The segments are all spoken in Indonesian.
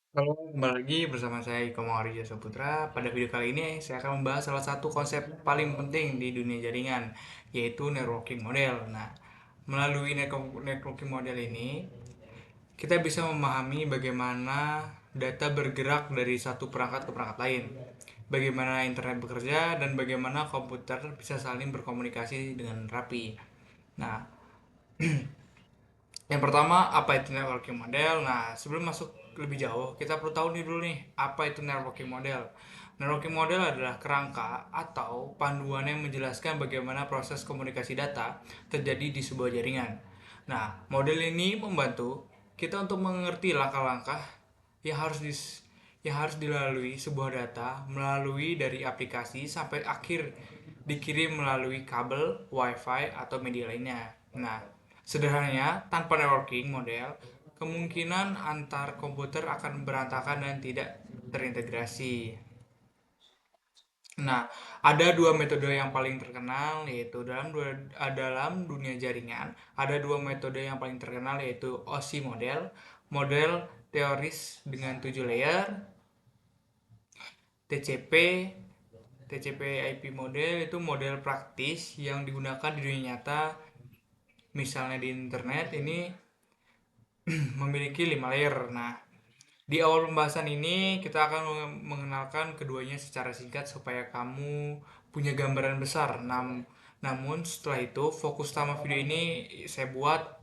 Halo, kembali lagi bersama saya Iko Mawarija Saputra. Pada video kali ini saya akan membahas salah satu konsep paling penting di dunia jaringan, yaitu networking model. Nah, melalui networking model ini, kita bisa memahami bagaimana data bergerak dari satu perangkat ke perangkat lain, bagaimana internet bekerja, dan bagaimana komputer bisa saling berkomunikasi dengan rapi. Nah, yang pertama, apa itu networking model? Nah, sebelum masuk lebih jauh, kita perlu tahu nih dulu nih, apa itu networking model. Networking model adalah kerangka atau panduan yang menjelaskan bagaimana proses komunikasi data terjadi di sebuah jaringan. Nah, model ini membantu kita untuk mengerti langkah-langkah yang harus yang harus dilalui sebuah data melalui dari aplikasi sampai akhir dikirim melalui kabel, wifi, atau media lainnya. Nah, sederhananya, tanpa networking model, kemungkinan antar komputer akan berantakan dan tidak terintegrasi. Nah, ada dua metode yang paling terkenal yaitu dalam dunia jaringan, ada dua metode yang paling terkenal yaitu OSI model, model teoris dengan 7 layer, TCP, TCP IP model itu model praktis yang digunakan di dunia nyata, misalnya di internet ini memiliki 5 layer. Nah, di awal pembahasan ini kita akan mengenalkan keduanya secara singkat supaya kamu punya gambaran besar. Namun setelah itu fokus utama video ini saya buat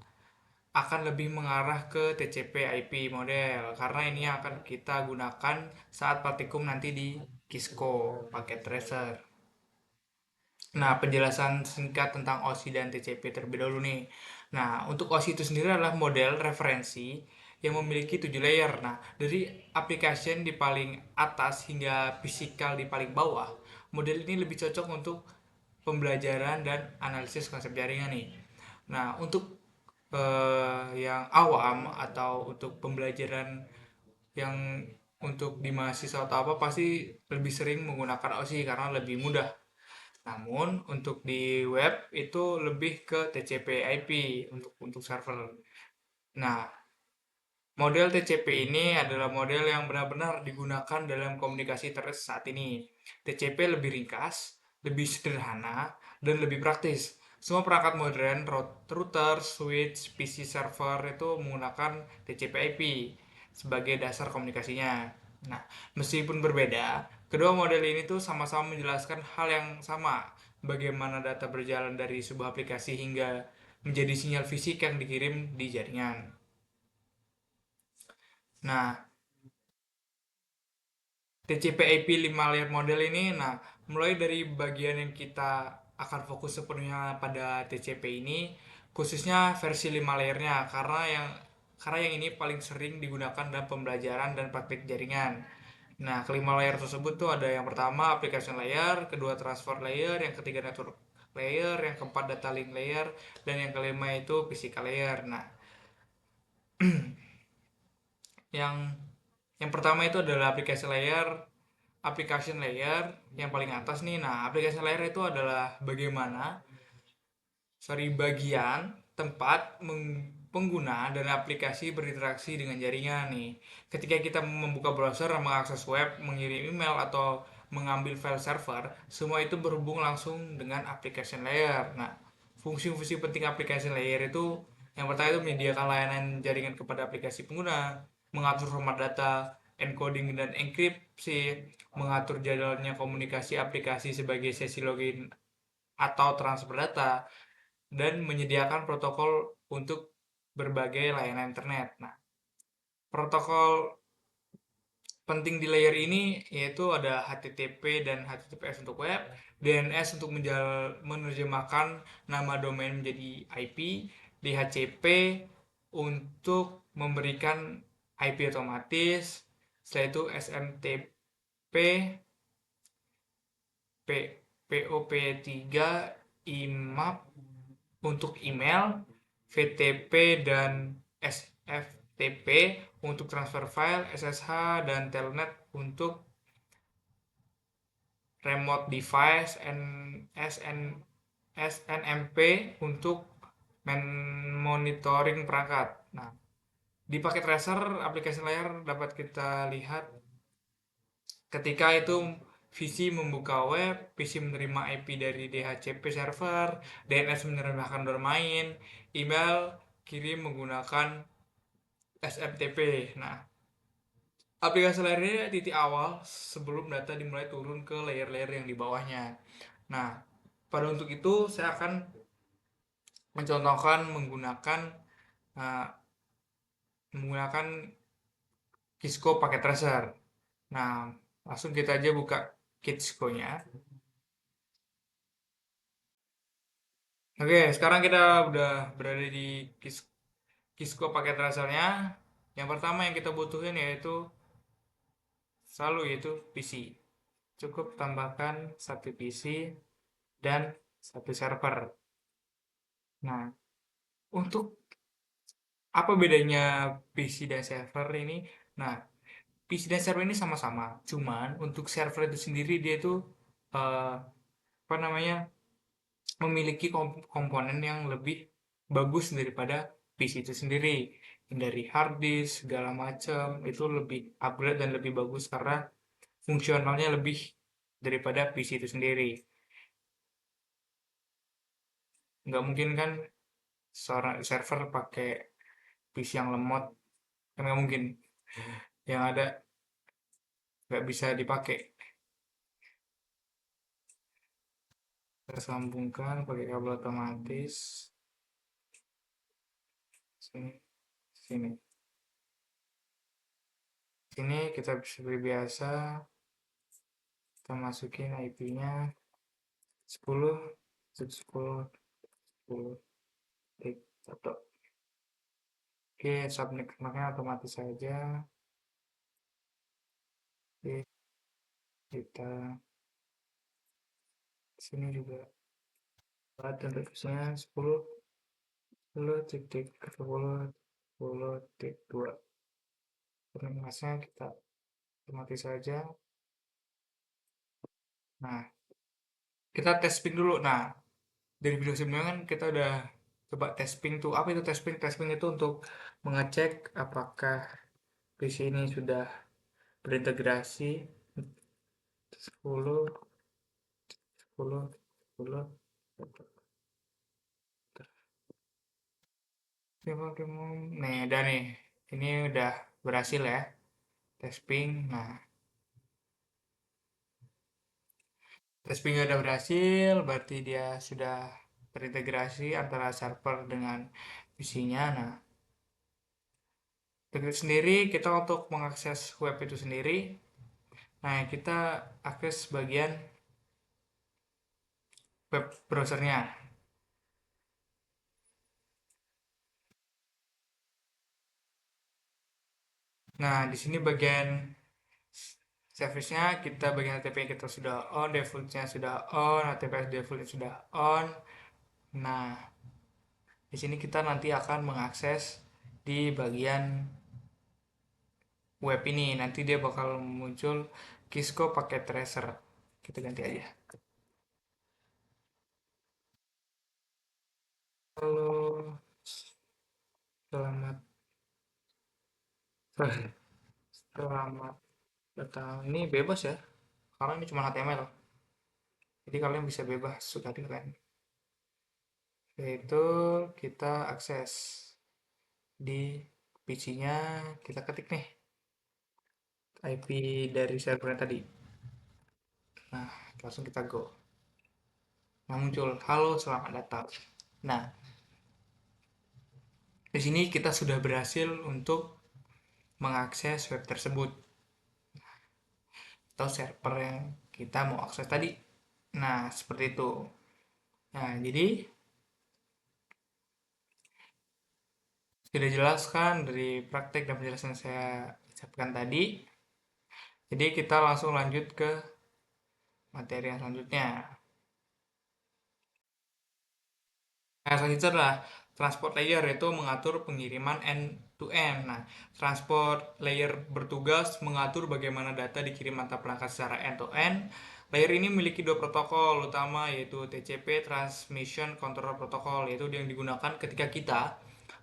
akan lebih mengarah ke TCP IP model karena ini akan kita gunakan saat praktikum nanti di Kisco paket tracer. Nah, penjelasan singkat tentang OSI dan TCP terlebih dahulu nih. Nah, untuk OSI itu sendiri adalah model referensi yang memiliki 7 layer. Nah, dari application di paling atas hingga physical di paling bawah, model ini lebih cocok untuk pembelajaran dan analisis konsep jaringan nih. Nah, untuk yang awam atau untuk pembelajaran yang untuk di mahasiswa atau apa pasti lebih sering menggunakan OSI karena lebih mudah. Namun untuk di web itu lebih ke TCP IP untuk server. Nah, model TCP ini adalah model yang benar-benar digunakan dalam komunikasi terus saat ini. TCP lebih ringkas, lebih sederhana, dan lebih praktis. Semua perangkat modern, router, switch, PC server itu menggunakan TCP IP sebagai dasar komunikasinya. Nah, meskipun berbeda, kedua model ini tuh sama-sama menjelaskan hal yang sama, bagaimana data berjalan dari sebuah aplikasi hingga menjadi sinyal fisik yang dikirim di jaringan. Nah, TCP/IP 5 layer model ini, nah, mulai dari bagian yang kita akan fokus sepenuhnya pada TCP ini, khususnya versi 5 layernya, karena yang ini paling sering digunakan dalam pembelajaran dan praktik jaringan. Nah, kelima layer tersebut tuh ada yang pertama application layer, kedua transfer layer, yang ketiga network layer, yang keempat data link layer, dan yang kelima itu physical layer. Nah, yang yang pertama itu adalah application layer yang paling atas nih. Nah, application layer itu adalah bagian tempat pengguna dan aplikasi berinteraksi dengan jaringan nih. Ketika kita membuka browser, mengakses web, mengirim email atau mengambil file server, semua itu berhubung langsung dengan application layer. Nah, fungsi-fungsi penting application layer itu yang pertama itu menyediakan layanan jaringan kepada aplikasi pengguna, mengatur format data, encoding dan enkripsi, mengatur jadwalnya komunikasi aplikasi sebagai sesi login atau transfer data, dan menyediakan protokol untuk berbagai layanan internet. Nah, protokol penting di layer ini yaitu ada HTTP dan HTTPS untuk web, DNS untuk menerjemahkan nama domain menjadi IP, DHCP untuk memberikan IP otomatis, setelah itu SMTP, POP3, IMAP untuk email, VTP dan SFTP untuk transfer file, SSH dan Telnet untuk remote device, SNMP untuk monitoring perangkat. Nah, Di paket tracer aplikasi layar dapat kita lihat ketika itu VC membuka web, PC menerima IP dari DHCP server, DNS menerjemahkan domain, email kirim menggunakan SMTP. Nah, aplikasi layar ini titik awal sebelum data dimulai turun ke layer-layer yang di bawahnya. Nah, pada untuk itu saya akan mencontohkan uh, menggunakan Kisco pakai tracer. Nah, langsung kita aja buka Kisco-nya. Oke, sekarang kita udah berada di Kisco pakai tracernya. Yang pertama yang kita butuhin yaitu PC. Cukup tambahkan satu PC dan satu server. Nah, untuk apa bedanya PC dan server ini? Nah, PC dan server ini sama-sama, cuman untuk server itu sendiri dia itu eh, apa namanya memiliki komponen yang lebih bagus daripada PC itu sendiri. Dari hard disk segala macam itu lebih upgrade dan lebih bagus karena fungsionalnya lebih daripada PC itu sendiri. Nggak mungkin kan seorang server pakai PC yang lemot, kan nggak mungkin. Yang ada nggak bisa dipakai. Kita sambungkan pakai kabel otomatis. Sini, sini. Sini kita seperti biasa, kita masukin IP-nya 10, 10, 10, tik, satu. Oke, subnet connect otomatis saja. Oke, kita sini juga buat interface-nya 10, 10 titik 10, 10 titik 2. Terminasnya kita otomatis saja. Nah, kita tes ping dulu. Nah, dari video sebelumnya kan kita udah coba tes ping tuh. Apa itu tes ping? Tes ping itu untuk mengecek apakah PC ini sudah berintegrasi 10, 10, 10. Nih, udah nih. Ini udah berhasil ya. Tes ping. Nah, tes ping udah berhasil, berarti dia sudah terintegrasi antara server dengan PC-nya. Nah, untuk itu sendiri kita untuk mengakses web itu sendiri. Nah, kita akses bagian web browsernya. Nah, di sini bagian service-nya kita bagian HTTP kita sudah on, default-nya sudah on, HTTPS default sudah on. Nah, di sini kita nanti akan mengakses di bagian web ini. Nanti dia bakal muncul Kisco pakai tracer. Kita ganti aja. Halo, selamat selamat datang. Ini bebas ya, karena ini cuma HTML. Jadi kalian bisa bebas suka kalian. Yaitu kita akses di PC-nya, kita ketik nih IP dari servernya tadi. Nah, langsung kita go. Nah, muncul, halo selamat datang. Nah, di sini kita sudah berhasil untuk mengakses web tersebut atau server yang kita mau akses tadi. Nah, seperti itu. Nah, jadi sudah jelaskan dari praktek dan penjelasan yang saya ucapkan tadi. Jadi kita langsung lanjut ke materi yang selanjutnya. Nah, selanjutnya adalah transport layer, yaitu mengatur pengiriman end to end. Nah, transport layer bertugas mengatur bagaimana data dikirim antar perangkat secara end to end. Layer ini memiliki dua protokol utama, yaitu TCP Transmission Control Protocol, yaitu yang digunakan ketika kita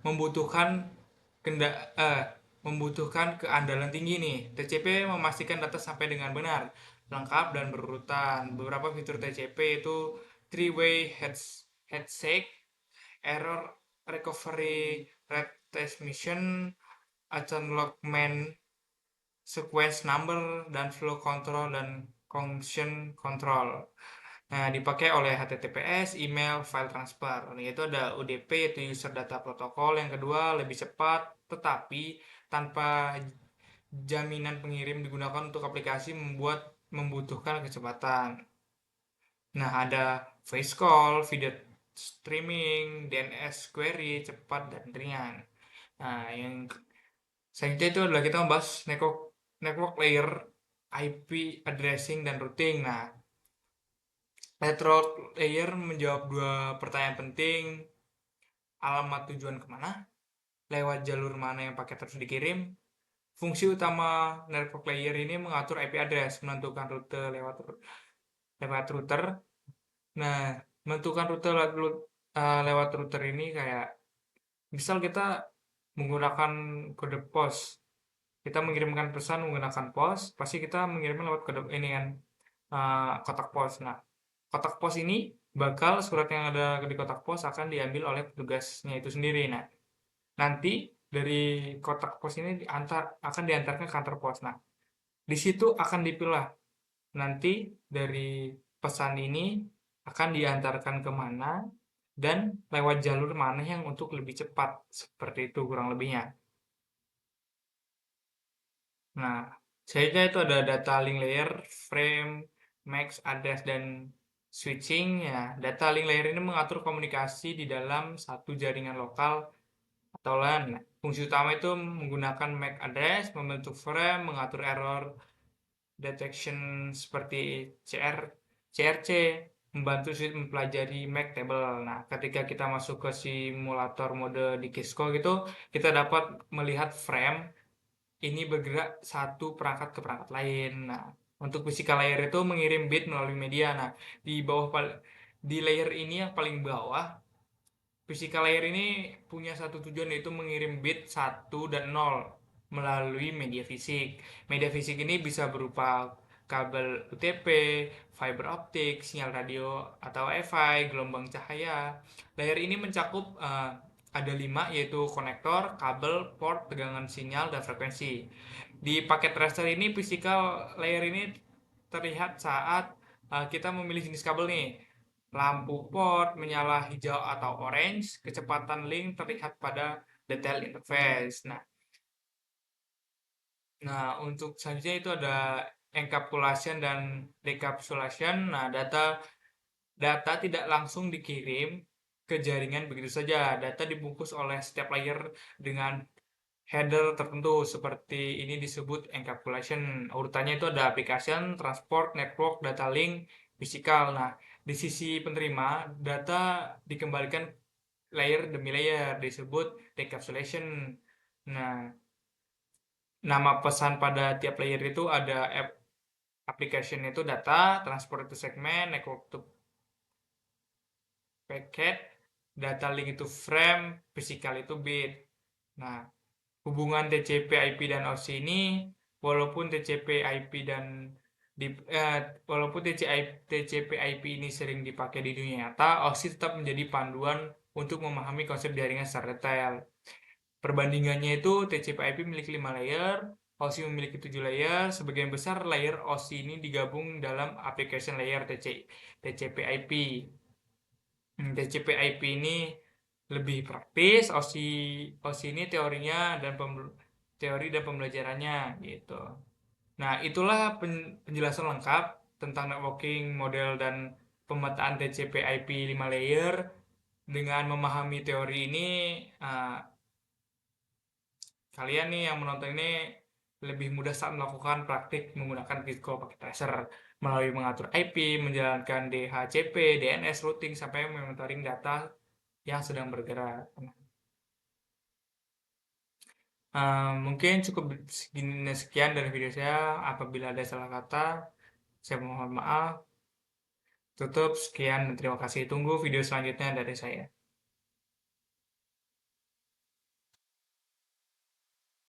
membutuhkan membutuhkan keandalan tinggi nih. TCP memastikan data sampai dengan benar, lengkap dan berurutan. Beberapa fitur TCP itu three-way handshake, error recovery rate transmission, acknowledgement sequence number, dan flow control dan connection control. Nah, dipakai oleh HTTPS, email, file transfer. Yaitu ada UDP, yaitu User Data Protocol. Yang kedua, lebih cepat, tetapi tanpa jaminan pengirim digunakan untuk aplikasi membutuhkan kecepatan. Nah, ada voice call, video streaming, DNS query, cepat dan ringan. Nah, yang selanjutnya itu adalah kita membahas network layer, IP addressing dan routing. Nah, network layer menjawab dua pertanyaan penting: alamat tujuan kemana, lewat jalur mana yang paket harus dikirim. Fungsi utama network layer ini mengatur IP address, menentukan rute lewat router. Nah, menentukan rute lewat router ini kayak misal kita menggunakan kode pos, kita mengirimkan pesan menggunakan pos, pasti kita mengirimkan lewat kode ini kan, kotak pos. Nah, kotak pos ini bakal surat yang ada di kotak pos akan diambil oleh petugasnya itu sendiri. Nah, nanti dari kotak pos ini akan diantarkan ke kantor pos. Nah, di situ akan dipilah nanti dari pesan ini akan diantarkan ke mana dan lewat jalur mana yang untuk lebih cepat. Seperti itu kurang lebihnya. Nah, selanjutnya itu ada data link layer, frame, max, address, dan switching. Ya, data link layer ini mengatur komunikasi di dalam satu jaringan lokal atau LAN. Nah, fungsi utama itu menggunakan MAC address, membentuk frame, mengatur error detection seperti CRC, membantu mempelajari MAC table. Nah, ketika kita masuk ke simulator mode di Kisco gitu, kita dapat melihat frame ini bergerak satu perangkat ke perangkat lain. Nah, untuk physical layer itu mengirim bit melalui media. Nah, di layer ini yang paling bawah, physical layer ini punya satu tujuan, yaitu mengirim bit 1 dan 0 melalui media fisik. Media fisik ini bisa berupa kabel UTP, fiber optik, sinyal radio atau Wi-Fi, gelombang cahaya. Layer ini mencakup ada 5, yaitu konektor, kabel, port, tegangan sinyal, dan frekuensi. Di paket raster ini, physical layer ini terlihat saat kita memilih jenis kabel nih. Lampu port menyala hijau atau orange, kecepatan link terlihat pada detail interface. Nah, untuk selanjutnya itu ada encapsulation dan decapsulation. Nah, data tidak langsung dikirim ke jaringan begitu saja. Data dibungkus oleh setiap layer dengan header tertentu, seperti ini disebut encapsulation. Urutannya itu ada application, transport, network, data link, physical. Nah, di sisi penerima, data dikembalikan layer demi layer, disebut decapsulation. Nah, nama pesan pada tiap layer itu ada application itu data, transport itu segmen, network itu packet, data link itu frame, physical itu bit. Nah, hubungan TCP IP dan OSI ini, walaupun TCP IP dan di, eh, walaupun TCP IP ini sering dipakai di dunia nyata, OSI tetap menjadi panduan untuk memahami konsep jaringan secara detail. Perbandingannya itu TCP IP memiliki 5 layer, OSI memiliki 7 layer. Sebagian besar layer OSI ini digabung dalam application layer TCP IP. TCP IP ini lebih praktis, OSI ini teorinya dan teori dan pembelajarannya gitu. Nah, itulah penjelasan lengkap tentang networking, model, dan pemetaan TCP IP 5 layer. Dengan memahami teori ini, uh, kalian nih yang menonton ini lebih mudah saat melakukan praktik menggunakan Cisco Packet Tracer melalui mengatur IP, menjalankan DHCP, DNS routing, sampai monitoring data yang sedang bergerak. Mungkin cukup sekian dari video saya. Apabila ada salah kata, saya mohon maaf. Tutup, sekian, dan terima kasih. Tunggu video selanjutnya dari saya.